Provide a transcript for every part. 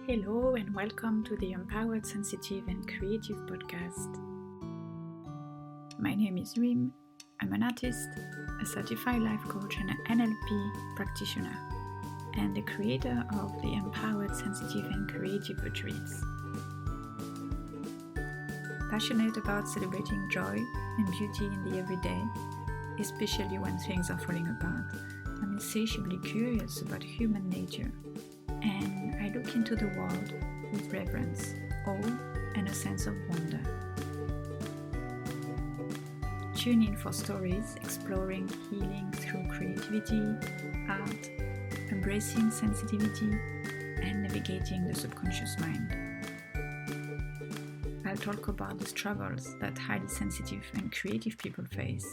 Hello and welcome to the Empowered, Sensitive and Creative podcast. My name is Rim. I'm an artist, a certified life coach and an NLP practitioner, and the creator of the Empowered, Sensitive and Creative retreats. Passionate about celebrating joy and beauty in the everyday, especially when things are falling apart, I'm insatiably curious about human nature, and I look into the world with reverence, awe, and a sense of wonder. Tune in for stories exploring healing through creativity, art, embracing sensitivity, and navigating the subconscious mind. I'll talk about the struggles that highly sensitive and creative people face,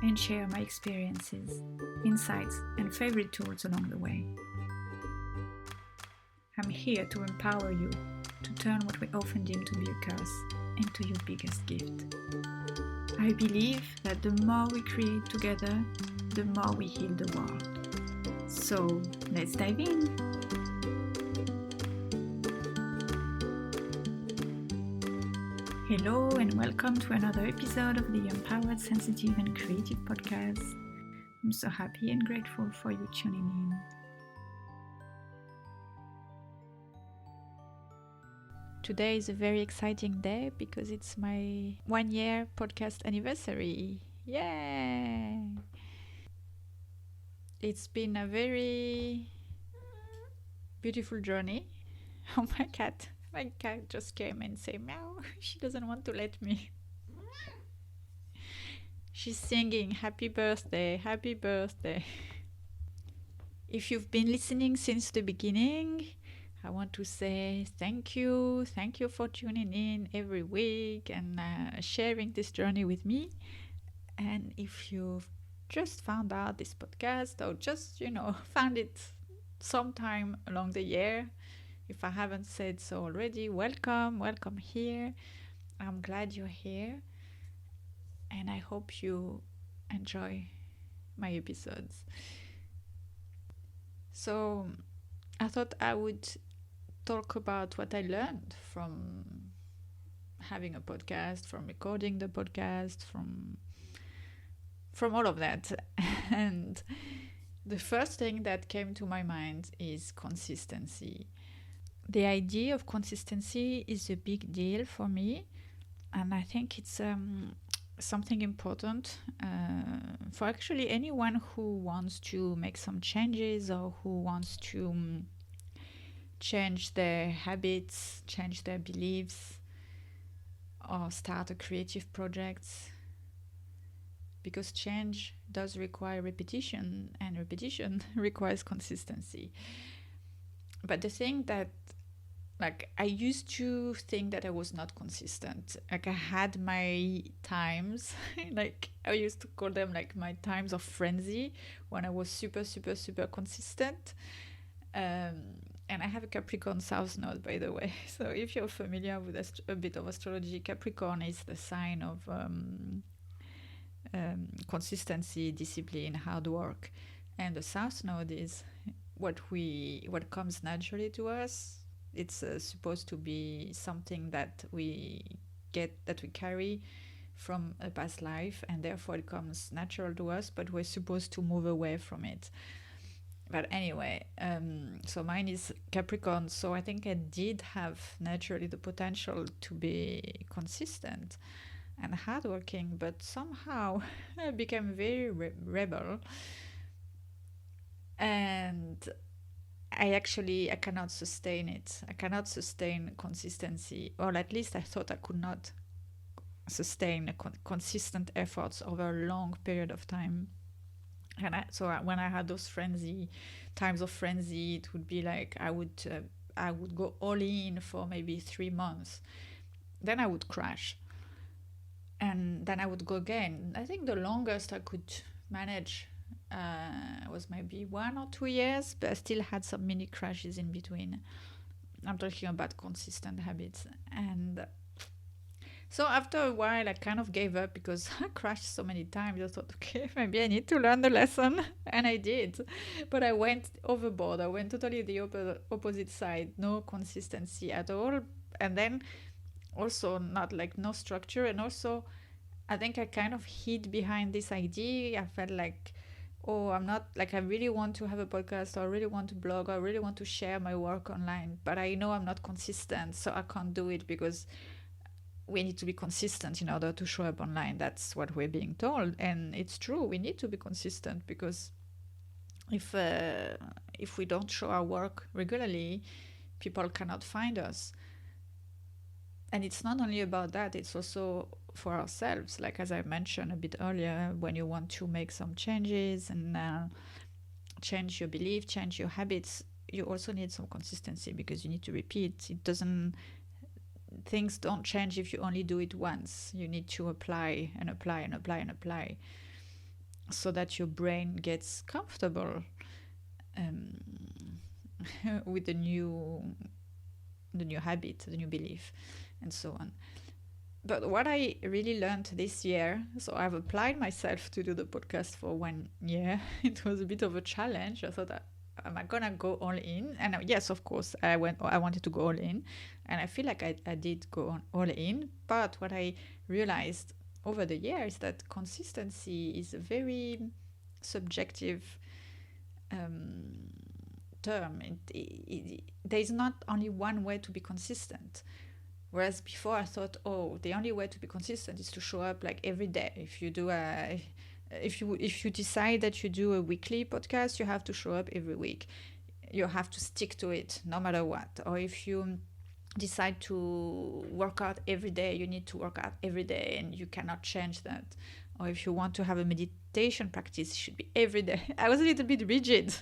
and share my experiences, insights, and favorite tools along the way. I'm here to empower you to turn what we often deem to be a curse into your biggest gift. I believe that the more we create together, the more we heal the world. So let's dive in. Hello and welcome to another episode of the Empowered, Sensitive and Creative podcast. I'm so happy and grateful for you tuning in. Today is a very exciting day because it's my 1-year podcast anniversary. Yay! It's been a very beautiful journey. Oh, my cat just came and said meow. She doesn't want to let me. She's singing happy birthday, happy birthday. If you've been listening since the beginning, I want to say thank you for tuning in every week and sharing this journey with me. And if you've just found out this podcast or just, found it sometime along the year, if I haven't said so already, welcome here. I'm glad you're here, and I hope you enjoy my episodes. So I thought I would talk about what I learned from having a podcast, from recording the podcast, from all of that. And the first thing that came to my mind is consistency. The idea of consistency is a big deal for me, and I think it's something important for actually anyone who wants to make some changes or who wants to change their habits, change their beliefs, or start a creative project, because change does require repetition, and repetition requires consistency. But the thing that, I used to think that I was not consistent. I had my times, I used to call them my times of frenzy, when I was super, super, super consistent. And I have a Capricorn South Node, by the way. So if you're familiar with a bit of astrology, Capricorn is the sign of consistency, discipline, hard work. And the South Node is what comes naturally to us. It's supposed to be something that we carry from a past life, and therefore it comes natural to us, but we're supposed to move away from it. But anyway, so mine is Capricorn, so I think I did have naturally the potential to be consistent and hardworking, but somehow I became very rebel, and I cannot sustain it. I cannot sustain consistency, or at least I thought I could not sustain consistent efforts over a long period of time. And when I had those times of frenzy, it would be I would go all in for maybe 3 months. Then I would crash. And then I would go again. I think the longest I could manage was maybe 1 or 2 years, but I still had some mini crashes in between. I'm talking about consistent habits. And So after a while, I kind of gave up because I crashed so many times. I thought, okay, maybe I need to learn the lesson, and I did. But I went overboard. I went totally the opposite side. No consistency at all, and then also not like no structure, and also I think I kind of hid behind this idea. I felt like, oh, I'm not like I really want to have a podcast, or I really want to blog, or I really want to share my work online, but I know I'm not consistent, so I can't do it because we need to be consistent in order to show up online. That's what we're being told, and it's true. We need to be consistent because if uh, if we don't show our work regularly, people cannot find us. And it's not only about that; it's also for ourselves. Like as I mentioned a bit earlier, when you want to make some changes and change your belief, change your habits, you also need some consistency because you need to repeat. It doesn't things don't change if you only do it once. You need to apply and apply and apply and apply so that your brain gets comfortable um, with the new habit, the new belief, and so on. But what I really learned this year, so I've applied myself to do the podcast for 1 year. It was a bit of a challenge. I thought, am I gonna go all in? And yes, of course, I wanted to go all in, and I feel like I did go on all in. But what I realized over the years that consistency is a very subjective um, term. There is not only one way to be consistent. Whereas before I thought, oh, the only way to be consistent is to show up like every day. If you decide that you do a weekly podcast, you have to show up every week. You have to stick to it no matter what. Or if you decide to work out every day, you need to work out every day and you cannot change that. Or if you want to have a meditation practice, it should be every day. I was a little bit rigid.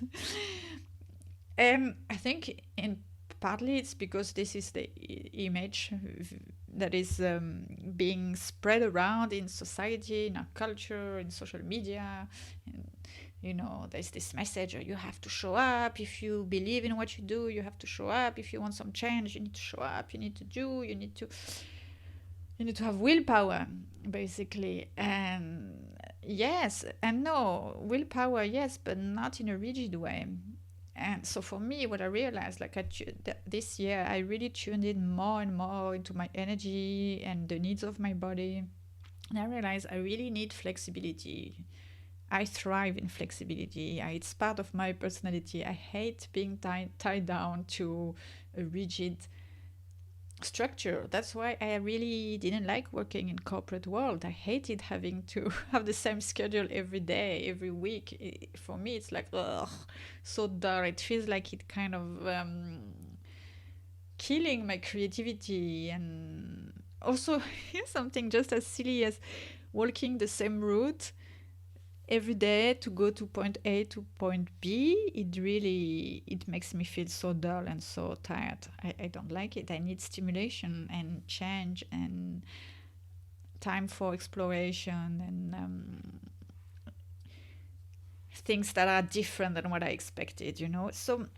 And I think partly it's because this is the image that is being spread around in society, in our culture, in social media. And, there's this message: you have to show up. If you believe in what you do, you have to show up. If you want some change, you need to show up. You need to have willpower, basically. And yes and no. Willpower, yes, but not in a rigid way. And so for me, what I realized, like this year, I really tuned in more and more into my energy and the needs of my body. And I realized I really need flexibility. I thrive in flexibility. It's part of my personality. I hate being tied down to a rigid structure. That's why I really didn't like working in corporate world. I hated having to have the same schedule every day, every week. For me, it's like, ugh, so dull. It feels like it kind of killing my creativity. And also, something just as silly as walking the same route every day to go to point A to point B, it makes me feel so dull and so tired. I don't like it. I need stimulation and change and time for exploration and things that are different than what I expected, So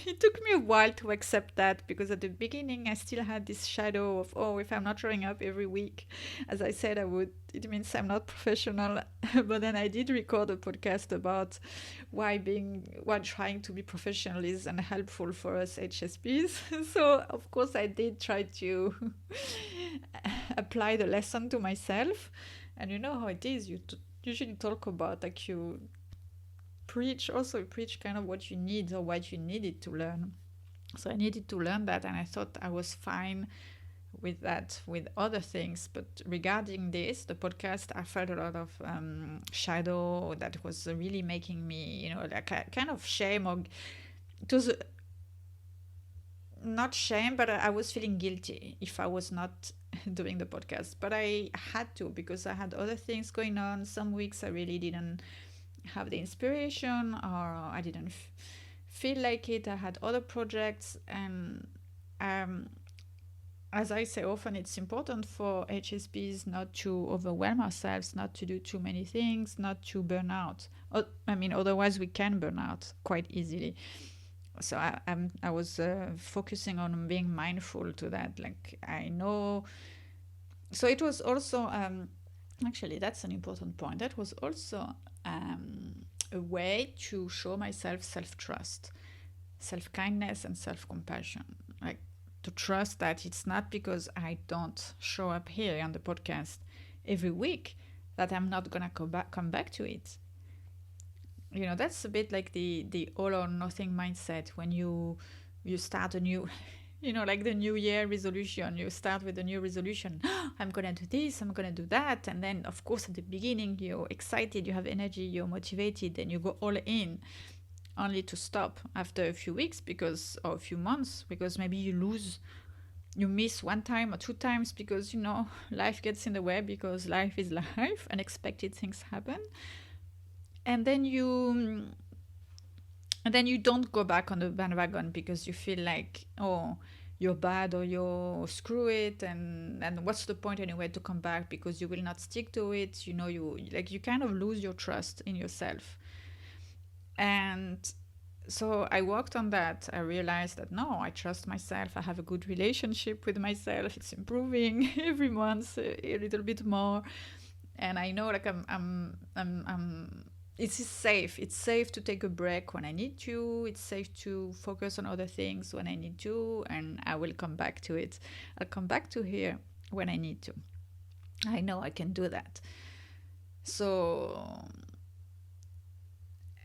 it took me a while to accept that, because at the beginning I still had this shadow of, oh, if I'm not showing up every week as I said I would, it means I'm not professional. But then I did record a podcast about why trying to be professional is unhelpful for us HSPs. So of course I did try to apply the lesson to myself. And you know how it is, you usually talk about, like, you preach kind of what you need or what you needed to learn. So I needed to learn that, and I thought I was fine with that, with other things. But regarding this, the podcast, I felt a lot of shadow that was really making me, like a kind of shame, or it was not shame, but I was feeling guilty if I was not doing the podcast. But I had to, because I had other things going on. Some weeks I really didn't have the inspiration, or I didn't feel like it. I had other projects, and as I say often, it's important for HSPs not to overwhelm ourselves, not to do too many things, not to burn out. Otherwise we can burn out quite easily. So I was focusing on being mindful to that. Like, I know So it was also, actually, that's an important point. That was also a way to show myself self-trust, self-kindness, and self-compassion. Like, to trust that it's not because I don't show up here on the podcast every week that I'm not gonna come back to it. You know, that's a bit like the all or nothing mindset. When you start a new, you know, like the new year resolution, you start with a new resolution. I'm gonna do this, I'm gonna do that, and then of course at the beginning you're excited, you have energy, you're motivated, and you go all in, only to stop after a few weeks because, or a few months, because maybe you miss one time or two times because, you know, life gets in the way, because life is life, unexpected things happen. And then you don't go back on the bandwagon because you feel like, oh, you're bad, or you're screw it, and what's the point anyway to come back, because you will not stick to it. You know, you kind of lose your trust in yourself. And so I worked on that. I realized that no, I trust myself. I have a good relationship with myself. It's improving every month a little bit more, and I know, like, I'm it's safe. It's safe to take a break when I need to. It's safe to focus on other things when I need to, and I will come back to it. I'll come back to here when I need to. I know I can do that. So,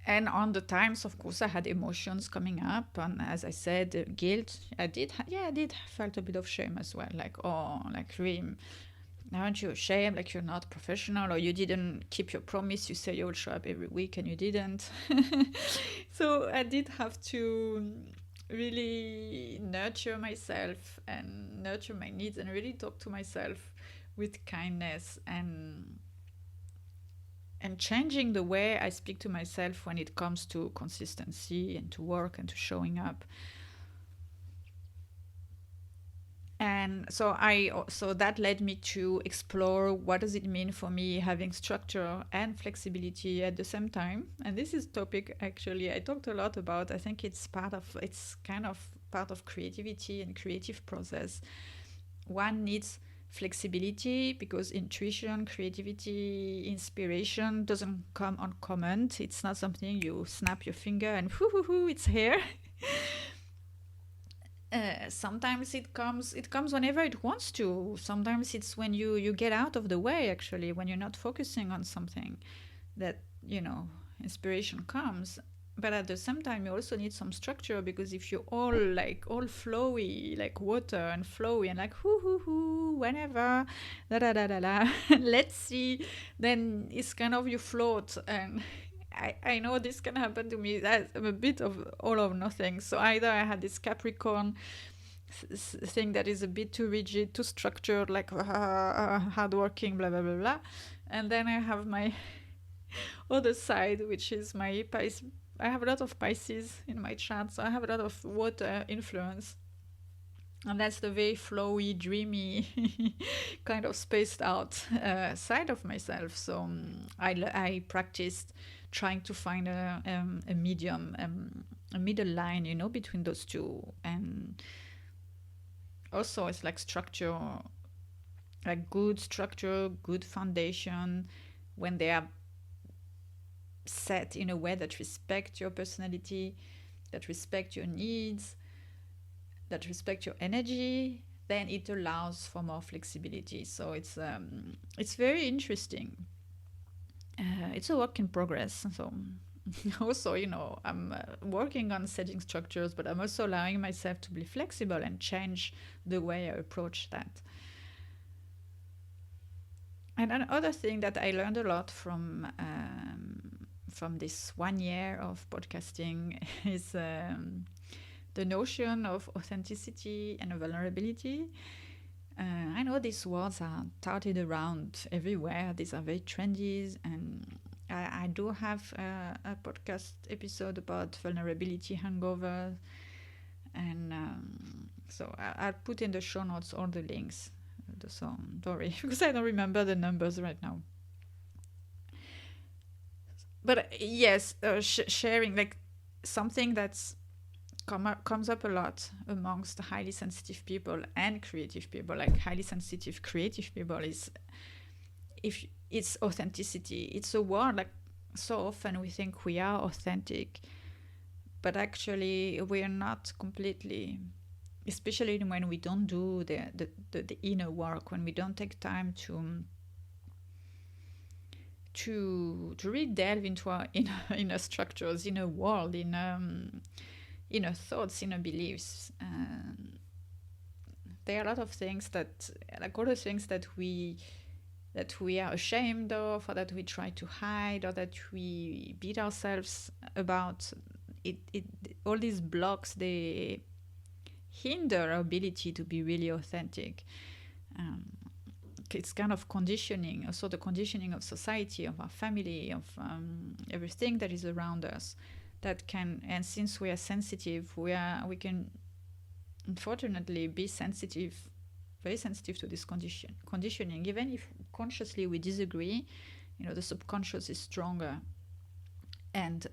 and on the times, of course, I had emotions coming up, and as I said, guilt. I did felt a bit of shame as well. Like, oh, like, really, aren't you ashamed? Like, you're not professional, or you didn't keep your promise. You say you will show up every week and you didn't. So I did have to really nurture myself and nurture my needs, and really talk to myself with kindness, and changing the way I speak to myself when it comes to consistency and to work and to showing up. And so that led me to explore, what does it mean for me having structure and flexibility at the same time. And this is topic, actually, I talked a lot about. I think it's kind of part of creativity and creative process. One needs flexibility because intuition, creativity, inspiration doesn't come on command. It's not something you snap your finger and whoo, it's here. Sometimes it comes whenever it wants to. Sometimes it's when you get out of the way, actually, when you're not focusing on something, that, you know, inspiration comes. But at the same time, you also need some structure, because if you're all flowy, like water, and flowy, and like hoo, whenever, da da da da da, let's see, then it's kind of, you float. And I know this can happen to me. I'm a bit of all or nothing. So either I had this Capricorn thing that is a bit too rigid, too structured, like hardworking, blah blah blah blah, and then I have my other side, which is my Pisces. I have a lot of Pisces in my chart, so I have a lot of water influence, and that's the very flowy, dreamy, kind of spaced out side of myself. So I practiced trying to find a medium, a middle line, you know, between those two. And also, it's like structure, like good structure, good foundation, when they are set in a way that respect your personality, that respect your needs, that respect your energy, then it allows for more flexibility. So it's very interesting. It's a work in progress. So also, you know, I'm working on setting structures, but I'm also allowing myself to be flexible and change the way I approach that. And another thing that I learned a lot from this 1 year of podcasting is the notion of authenticity and vulnerability. I know these words are touted around everywhere. These are very trendy, and I do have a podcast episode about vulnerability hangover, and so I'll put in the show notes all the links. So sorry, because I don't remember the numbers right now. But yes, sharing, like, something that's comes up a lot amongst highly sensitive people and creative people. Like highly sensitive creative people is, if it's authenticity. It's a word, like so often we think we are authentic, but actually we are not completely, especially when we don't do the inner work, when we don't take time to really delve into our inner structures, inner world, inner thoughts, inner beliefs. There are a lot of things that, like all the things that we are ashamed of, or that we try to hide, or that we beat ourselves about. All these blocks, they hinder our ability to be really authentic. It's kind of conditioning, also the conditioning of society, of our family, of everything that is around us, that can. And since we are sensitive, we can unfortunately be sensitive, very sensitive to this conditioning. Even if consciously we disagree, the subconscious is stronger. And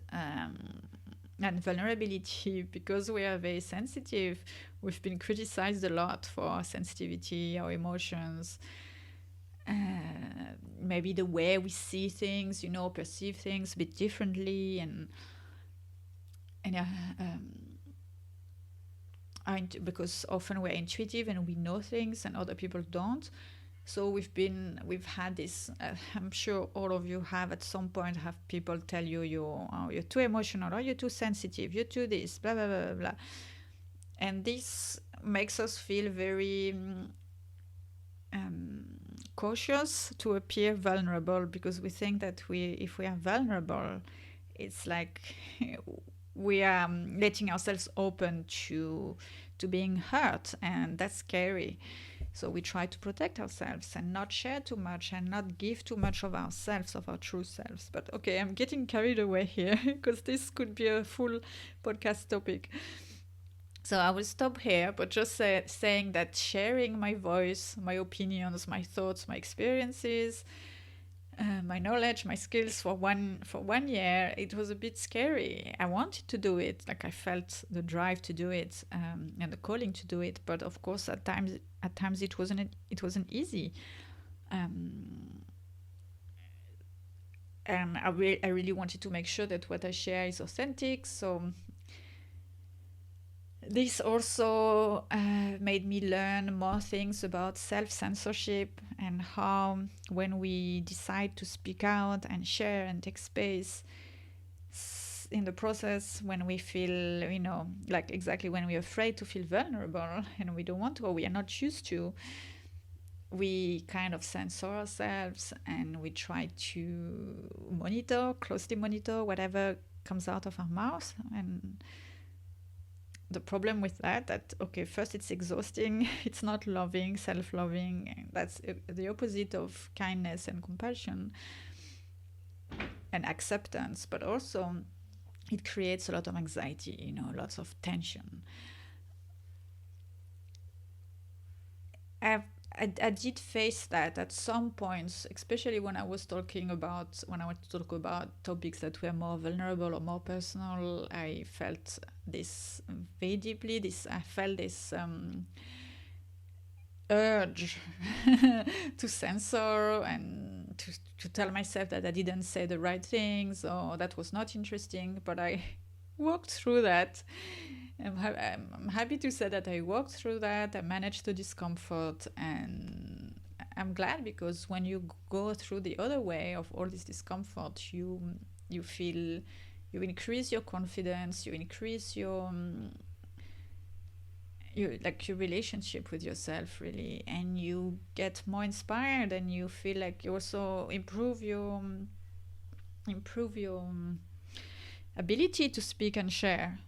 vulnerability, because we are very sensitive, we've been criticized a lot for our sensitivity, our emotions, maybe the way we see things, perceive things a bit differently, because often we're intuitive and we know things and other people don't. So we've had this. I'm sure all of you have at some point have people tell you you're too emotional, or you're too sensitive, you're too this, blah blah blah blah, and this makes us feel very cautious to appear vulnerable, because we think that if we are vulnerable, it's like we are letting ourselves open to being hurt, and that's scary. So we try to protect ourselves and not share too much and not give too much of ourselves, of our true selves. But okay, I'm getting carried away here because this could be a full podcast topic. So I will stop here, but just saying that sharing my voice, my opinions, my thoughts, my experiences, my knowledge, my skills for 1 year, it was a bit scary. I wanted to do it, like I felt the drive to do it, and the calling to do it. But of course, at times it wasn't easy. And I really wanted to make sure that what I share is authentic. So this also made me learn more things about self-censorship, and how when we decide to speak out and share and take space, in the process, when we feel, like exactly when we're afraid to feel vulnerable and we don't want to, or we are not used to, we kind of censor ourselves, and we try to closely monitor whatever comes out of our mouth. And the problem with that okay, first, it's exhausting. It's not loving, self-loving. That's the opposite of kindness and compassion and acceptance. But also it creates a lot of anxiety, lots of tension. I did face that at some points, especially when I want to talk about topics that were more vulnerable or more personal. I felt this very deeply. I felt this urge to censor and to tell myself that I didn't say the right things, or that was not interesting. But I walked through that. I'm happy to say that I walked through that. I managed the discomfort, and I'm glad, because when you go through the other way of all this discomfort, you feel, you increase your confidence, you increase your relationship with yourself, really, and you get more inspired, and you feel like you also improve your ability to speak and share.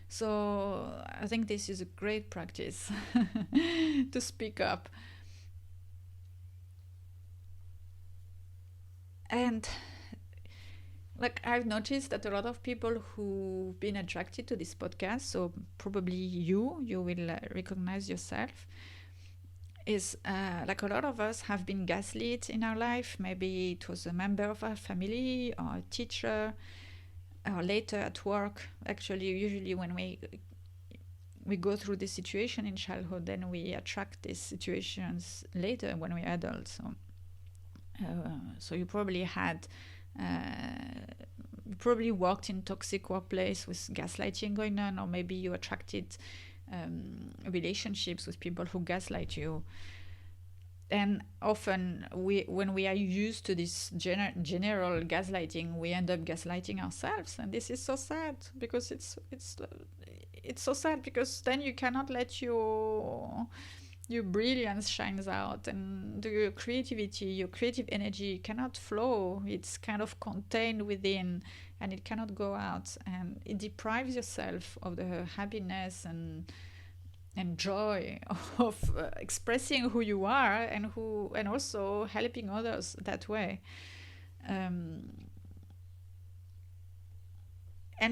So I think this is a great practice to speak up. And I've noticed that a lot of people who've been attracted to this podcast, so probably you will recognize yourself, is a lot of us have been gaslit in our life. Maybe it was a member of our family or a teacher, or later at work. Actually, usually when we go through this situation in childhood, then we attract these situations later when we're adults. So you probably had, you probably worked in toxic workplace with gaslighting going on, or maybe you attracted relationships with people who gaslight you. And often when we are used to this general gaslighting, we end up gaslighting ourselves, and this is so sad, because it's so sad, because then you cannot let your brilliance shines out, and your creativity, your creative energy cannot flow. It's kind of contained within, and it cannot go out, and it deprives yourself of the happiness and joy of expressing who you are, and also helping others that way. And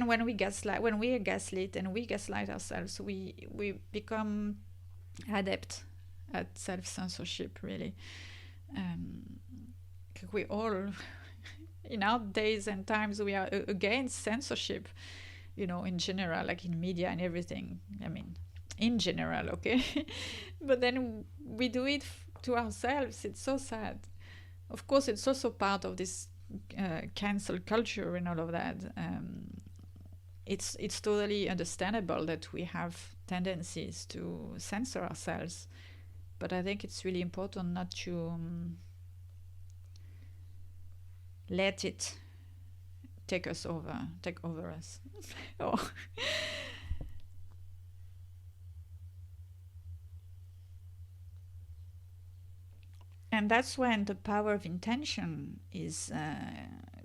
when we are gaslit and we gaslight ourselves, we become adept at self-censorship, really. We all, in our days and times, we are against censorship, in general, like in media and everything. I mean, in general, okay? But then we do it to ourselves. It's so sad. Of course, it's also part of this cancel culture and all of that. It's totally understandable that we have tendencies to censor ourselves, but I think it's really important not to let it take over us. Oh. And that's when the power of intention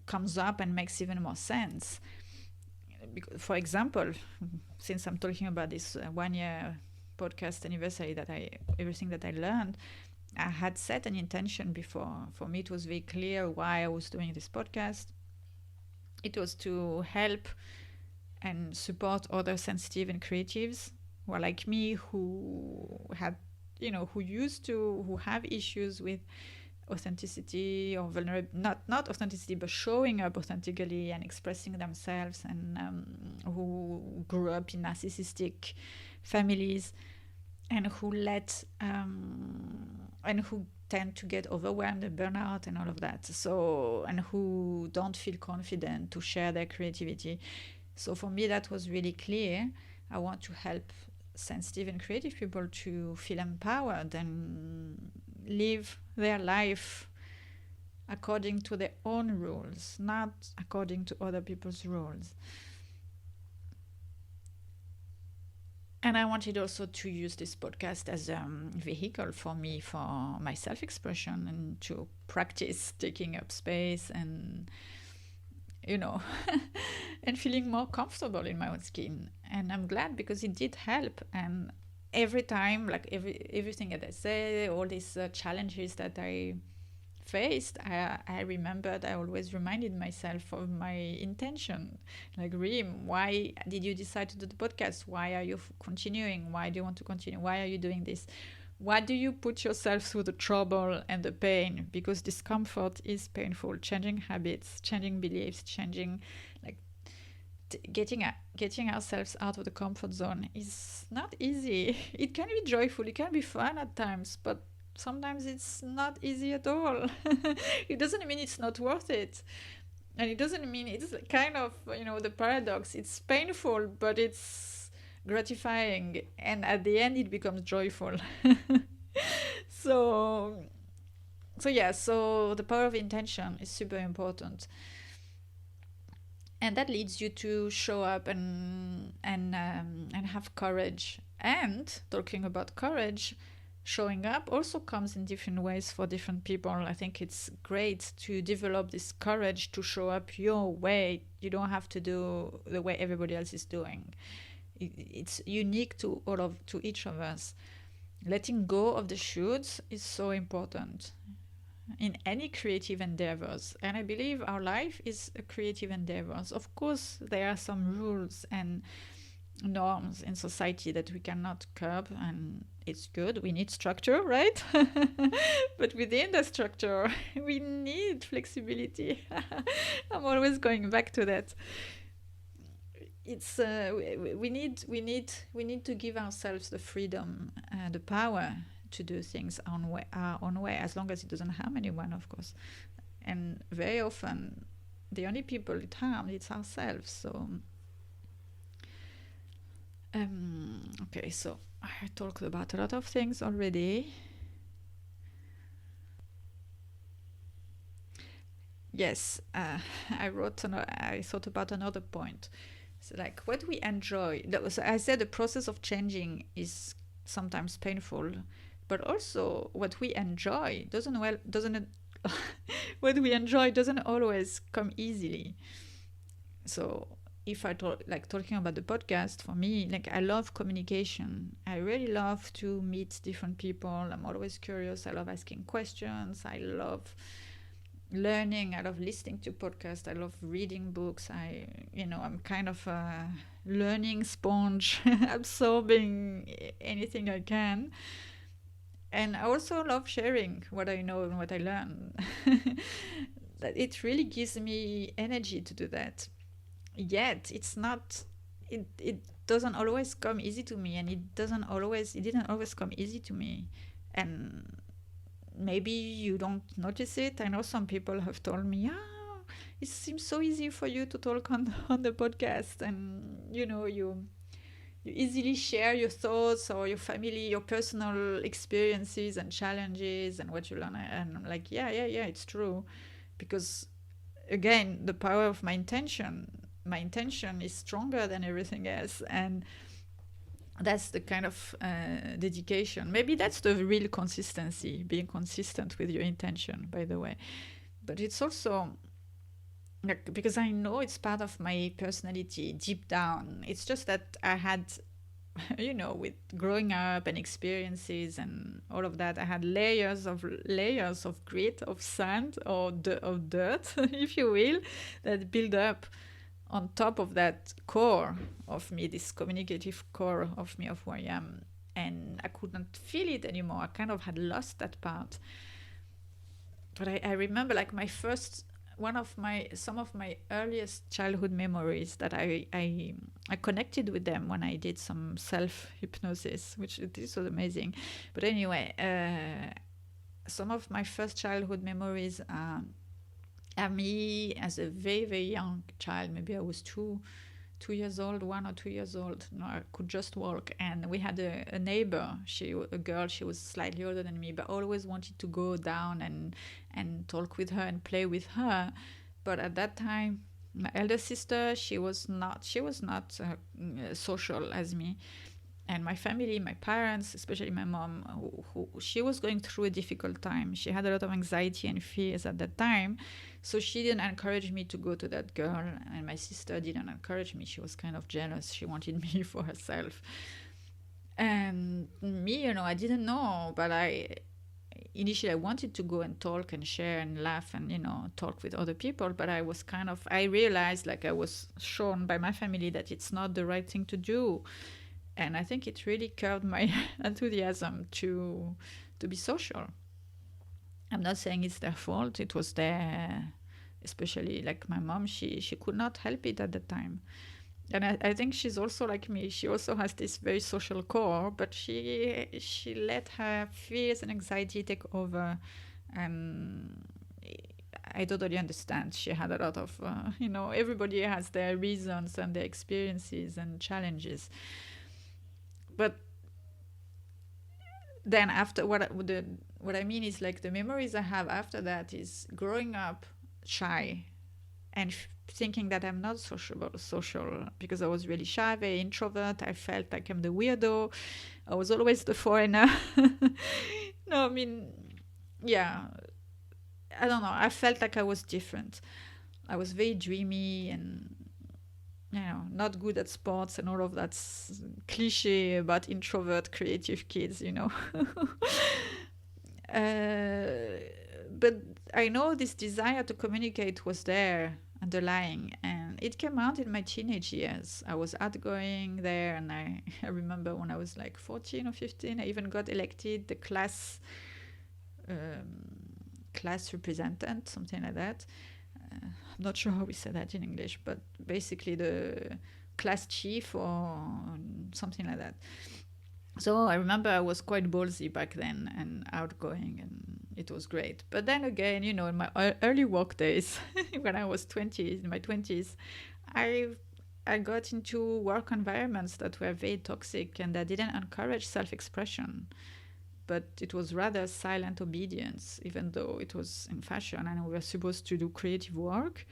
comes up and makes even more sense. For example, since I'm talking about this 1 year podcast anniversary, everything that I learned, I had set an intention before. For me, it was very clear why I was doing this podcast. It was to help and support other sensitive and creatives who are like me, who have issues with authenticity or vulnerability, not authenticity, but showing up authentically and expressing themselves, and who grew up in narcissistic families, and who tend to get overwhelmed and burn out and all of that. So, and who don't feel confident to share their creativity. So for me, that was really clear. I want to help sensitive and creative people to feel empowered and live their life according to their own rules, not according to other people's rules. And I wanted also to use this podcast as a vehicle for me, for my self-expression, and to practice taking up space and, and feeling more comfortable in my own skin. And I'm glad, because it did help. And every time, like everything that I say, all these challenges that I faced, I remembered, I always reminded myself of my intention. Like, Reem, why did you decide to do the podcast? Why are you continuing? Why do you want to continue? Why are you doing this? Why do you put yourself through the trouble and the pain? Because discomfort is painful. Changing habits, changing beliefs, changing, like, getting ourselves out of the comfort zone is not easy. It can be joyful, it can be fun at times, but sometimes it's not easy at all. It doesn't mean it's not worth it. And it doesn't mean, it's kind of, the paradox. It's painful, but it's gratifying. And at the end, it becomes joyful. So the power of intention is super important. And that leads you to show up and have courage. And talking about courage, showing up also comes in different ways for different people. I think it's great to develop this courage to show up your way. You don't have to do the way everybody else is doing. It's unique to each of us. Letting go of the shoulds is so important in any creative endeavors. And I believe our life is a creative endeavors. Of course, there are some rules and norms in society that we cannot curb, and it's good. We need structure, right? But within the structure, we need flexibility. I'm always going back to that. it's we need to give ourselves the freedom, the power to do things our own way, as long as it doesn't harm anyone, of course. And very often, the only people it harms, it's ourselves. So, okay, so I talked about a lot of things already. Yes, I thought about another point. So, like, what we enjoy. So I said the process of changing is sometimes painful, but also what we enjoy doesn't what we enjoy doesn't always come easily. So if I talk, like, talking about the podcast, for me, like, I love communication. I really love to meet different people. I'm always curious. I love asking questions. I love learning. I love listening to podcasts. I love reading books. I'm kind of a learning sponge, absorbing anything I can. And I also love sharing what I know and what I learn. That it really gives me energy to do that. Yet it's not. It doesn't always come easy to me, and it didn't always come easy to me. And maybe you don't notice it. I know some people have told me, it seems so easy for you to talk on the podcast, and you easily share your thoughts or your family, your personal experiences and challenges and what you learn. And I'm like, yeah, it's true. Because again, the power of my intention is stronger than everything else. And that's the kind of dedication. Maybe that's the real consistency, being consistent with your intention, by the way. But it's also like, because I know it's part of my personality deep down. It's just that I had, with growing up and experiences and all of that, I had layers of grit, of sand, or of dirt, if you will, that build up on top of that core of me, this communicative core of me, of who I am. And I couldn't feel it anymore. I kind of had lost that part. But I remember, like, some of my earliest childhood memories that I connected with them when I did some self-hypnosis, which this was amazing. But anyway, some of my first childhood memories are me as a very, very young child. Maybe I was 1 or 2 years old. No, I could just walk. And we had a neighbor, a girl, she was slightly older than me, but always wanted to go down and talk with her and play with her. But at that time, my elder sister, she was not social as me. And my family, my parents, especially my mom, who she was going through a difficult time. She had a lot of anxiety and fears at that time. So she didn't encourage me to go to that girl. And my sister didn't encourage me. She was kind of jealous. She wanted me for herself. And me, I didn't know. But initially I wanted to go and talk and share and laugh and, talk with other people. But I realized, like, I was shown by my family that it's not the right thing to do. And I think it really curbed my enthusiasm to be social. I'm not saying it's their fault. It was there, especially like my mom. She could not help it at the time. And I think she's also like me. She also has this very social core, but she let her fears and anxiety take over. And I totally understand. She had a lot of, everybody has their reasons and their experiences and challenges. But then after, what I mean is, like, the memories I have after that is growing up shy and thinking that I'm not social because I was really shy, very introvert. I felt like I'm the weirdo. I was always the foreigner. No, I mean, yeah, I don't know. I felt like I was different. I was very dreamy and, not good at sports and all of that cliche about introvert creative kids, But I know this desire to communicate was there underlying, and it came out in my teenage years. I was outgoing there, and I remember when I was like 14 or 15, I even got elected the class representative, something like that. I'm not sure how we say that in English, but basically the class chief or something like that. So I remember I was quite ballsy back then and outgoing, and it was great. But then again, in my early work days, when I was in my 20s, I I got into work environments that were very toxic and that didn't encourage self-expression, but it was rather silent obedience, even though it was in fashion and we were supposed to do creative work.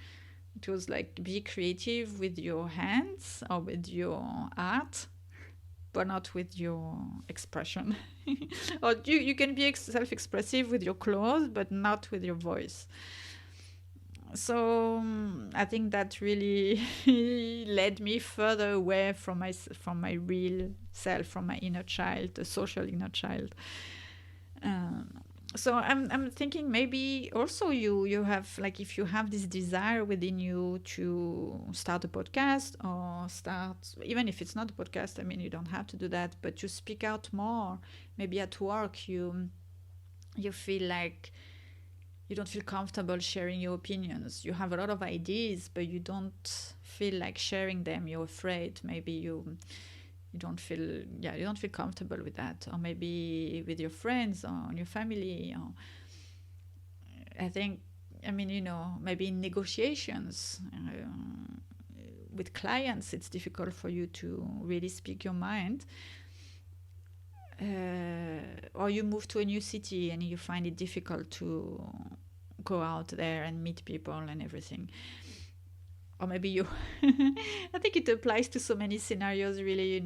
It was like, be creative with your hands or with your art, but not with your expression. Or you can be self-expressive with your clothes, but not with your voice. So I think that really led me further away from my real self, from my inner child, the social inner child. So I'm thinking maybe also you have, like, if you have this desire within you to start a podcast, or start, even if it's not a podcast, I mean, you don't have to do that, but you speak out more. Maybe at work you feel like you don't feel comfortable sharing your opinions. You have a lot of ideas, but you don't feel like sharing them. You're afraid. Maybe you don't feel comfortable with that, or maybe with your friends or your family. Or I think, I mean, maybe in negotiations with clients, it's difficult for you to really speak your mind. Or you move to a new city and you find it difficult to go out there and meet people and everything. Or maybe you I think it applies to so many scenarios, really.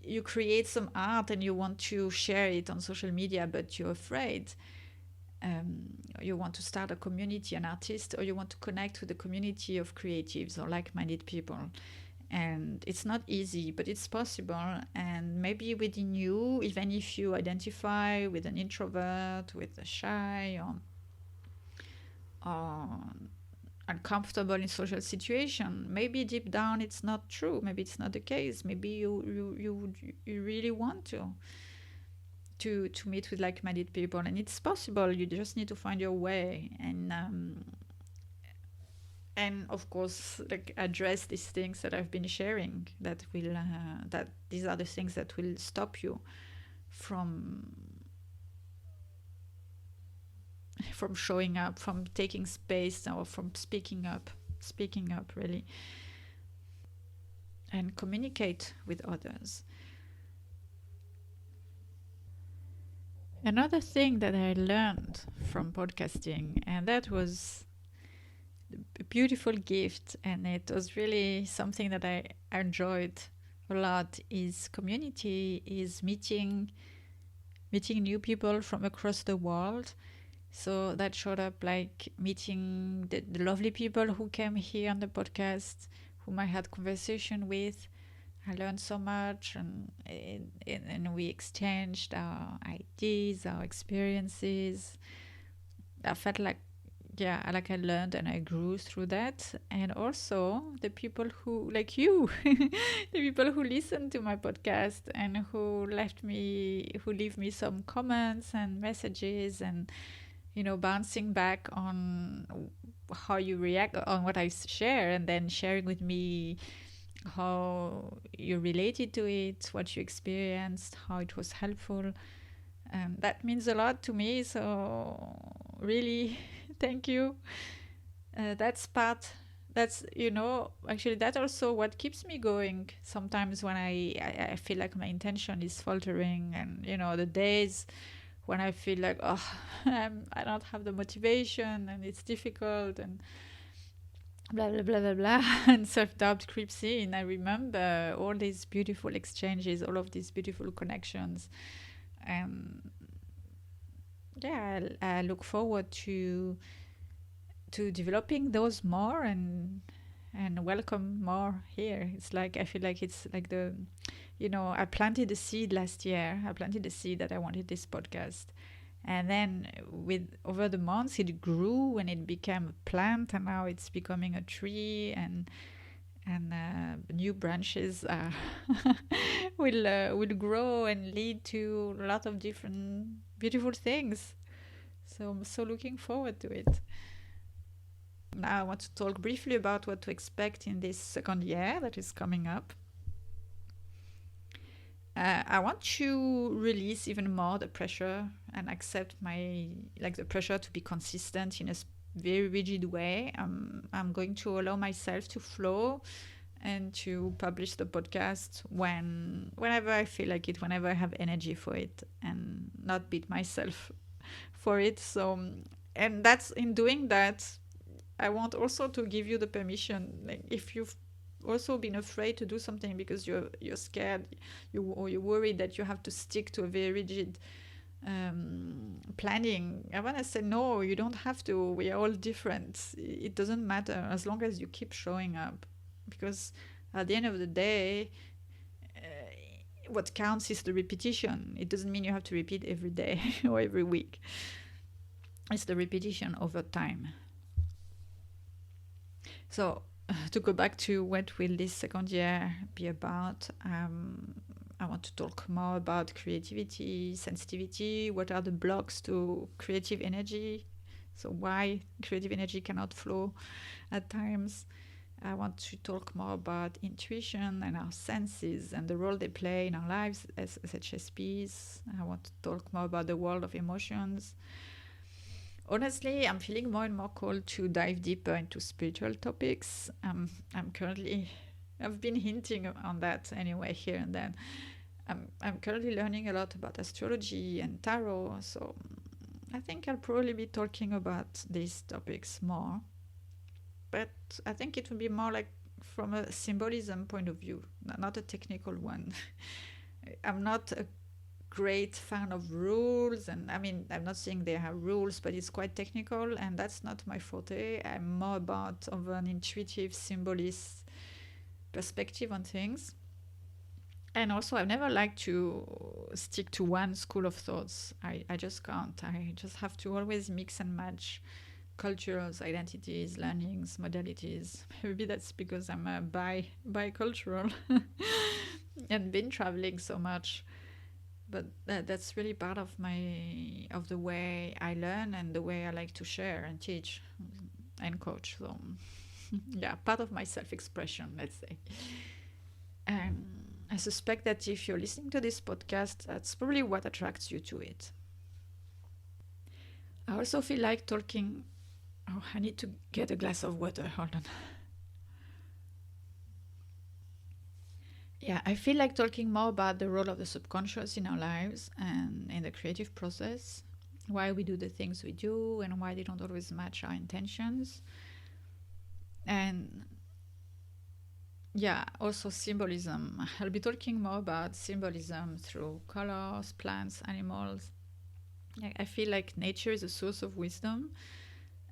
You create some art and you want to share it on social media, but you're afraid. You want to start a community, an artist, or you want to connect with a community of creatives or like-minded people. And it's not easy, but it's possible. And maybe within you, even if you identify with an introvert, with a shy, or uncomfortable in social situation, maybe deep down it's not true. Maybe it's not the case. Maybe you really want to meet with like-minded people, and it's possible. You just need to find your way, and of course, like, address these things that I've been sharing, that these are the things that will stop you from showing up, from taking space, or from speaking up really, and communicate with others. Another thing that I learned from podcasting, and that was a beautiful gift, and it was really something that I enjoyed a lot, is community, is meeting new people from across the world. So that showed up like meeting the lovely people who came here on the podcast, whom I had conversation with. I learned so much, and we exchanged our ideas, our experiences. I felt like I learned and I grew through that. And also the people who, like you, the people who listen to my podcast and who leave me some comments and messages, and bouncing back on how you react on what I share, and then sharing with me how you related to it, what you experienced, how it was helpful. That means a lot to me, so really thank you. That's actually that's also what keeps me going sometimes when I feel like my intention is faltering, and the days when I feel like, I don't have the motivation and it's difficult and blah blah blah blah blah and self-doubt creeps in. I remember all these beautiful exchanges, all of these beautiful connections, and I look forward to developing those more, and welcome more here. It's like, I feel like it's like I planted a seed last year. I planted a seed that I wanted this podcast, and then over the months it grew and it became a plant, and now it's becoming a tree, and new branches will grow and lead to a lot of different beautiful things. So I'm so looking forward to it. Now I want to talk briefly about what to expect in this second year that is coming up. I want to release even more the pressure and accept the pressure to be consistent in a very rigid way. I'm going to allow myself to flow and to publish the podcast whenever I feel like it, whenever I have energy for it, and not beat myself for it. So, and that's in doing that, I want also to give you the permission, like if you've also been afraid to do something because you're scared, or you're worried that you have to stick to a very rigid planning, I want to say no, you don't have to. We are all different. It doesn't matter as long as you keep showing up, because at the end of the day, what counts is the repetition. It doesn't mean you have to repeat every day or every week. It's the repetition over time. So to go back to what will this second year be about, I want to talk more about creativity, sensitivity. What are the blocks to creative energy? So why creative energy cannot flow at times. I want to talk more about intuition and our senses and the role they play in our lives as HSPs. I want to talk more about the world of emotions. Honestly, I'm feeling more and more called to dive deeper into spiritual topics. I've been hinting on that anyway here and then. I'm currently learning a lot about astrology and tarot, so I think I'll probably be talking about these topics more. But I think it will be more like from a symbolism point of view, not a technical one. I'm not a great fan of rules, and I mean, I'm not saying they have rules, but it's quite technical, and that's not my forte. I'm more about of an intuitive symbolist perspective on things. And also, I've never liked to stick to one school of thoughts. I just can't. I just have to always mix and match cultures, identities, learnings, modalities. Maybe that's because I'm a bicultural and been traveling so much. But that's really part of the way I learn and the way I like to share and teach and coach. So yeah, part of my self-expression, let's say. I suspect that if you're listening to this podcast, that's probably what attracts you to it. I also feel like talking. Oh, I need to get a glass of water. Hold on. Yeah, I feel like talking more about the role of the subconscious in our lives and in the creative process, why we do the things we do and why they don't always match our intentions. And yeah, also symbolism. I'll be talking more about symbolism through colors, plants, animals. I feel like nature is a source of wisdom,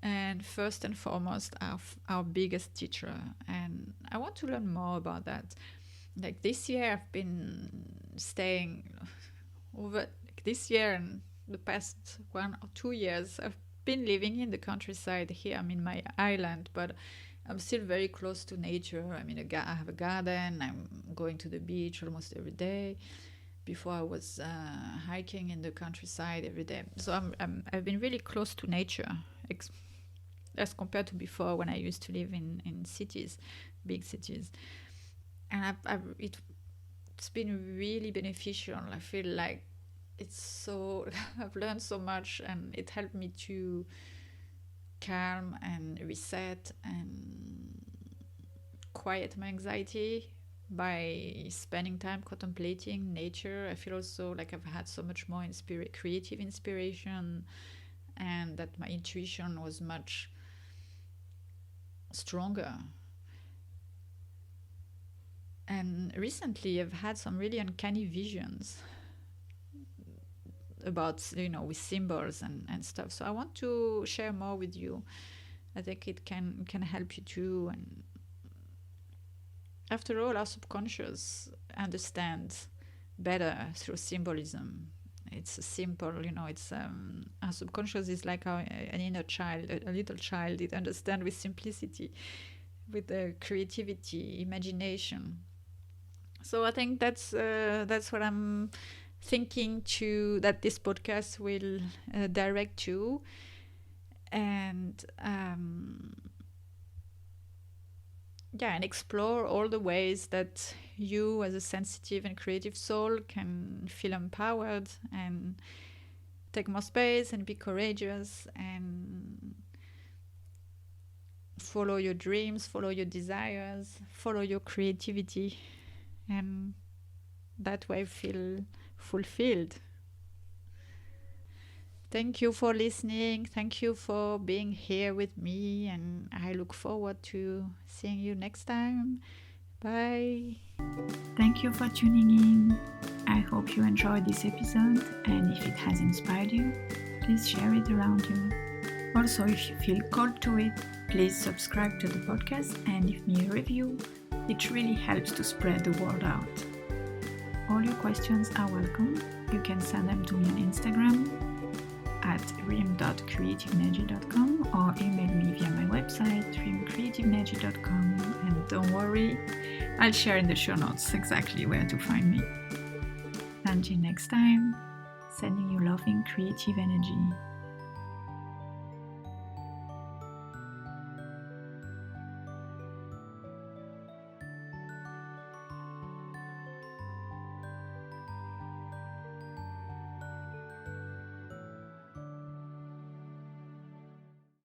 and first and foremost, our biggest teacher. And I want to learn more about that. Like this year, I've been staying over this year and the past 1 or 2 years. I've been living in the countryside here. I'm in my island, but I'm still very close to nature. I have a garden. I'm going to the beach almost every day. Before I was hiking in the countryside every day. So I've been really close to nature, as compared to before when I used to live in cities, big cities. And it's been really beneficial. I feel like I've learned so much, and it helped me to calm and reset and quiet my anxiety by spending time contemplating nature. I feel also like I've had so much more creative inspiration, and that my intuition was much stronger. And recently I've had some really uncanny visions about, with symbols and stuff. So I want to share more with you. I think it can help you too. And after all, our subconscious understands better through symbolism. It's a simple, our subconscious is like an inner child, a little child. It understands with simplicity, with creativity, imagination. So I think that's what I'm thinking that this podcast will direct to. And and explore all the ways that you as a sensitive and creative soul can feel empowered and take more space and be courageous and follow your dreams, follow your desires, follow your creativity, and that way feel fulfilled. Thank you for listening. Thank you for being here with me, and I look forward to seeing you next time. Bye. Thank you for tuning in. I hope you enjoyed this episode, and if it has inspired you, please share it around you. Also, if you feel called to it, please subscribe to the podcast and leave me a review. It really helps to spread the word out. All your questions are welcome. You can send them to me on Instagram at rim.creativenergy.com or email me via my website rimcreativenergy.com, and don't worry, I'll share in the show notes exactly where to find me. Until next time, sending you loving creative energy.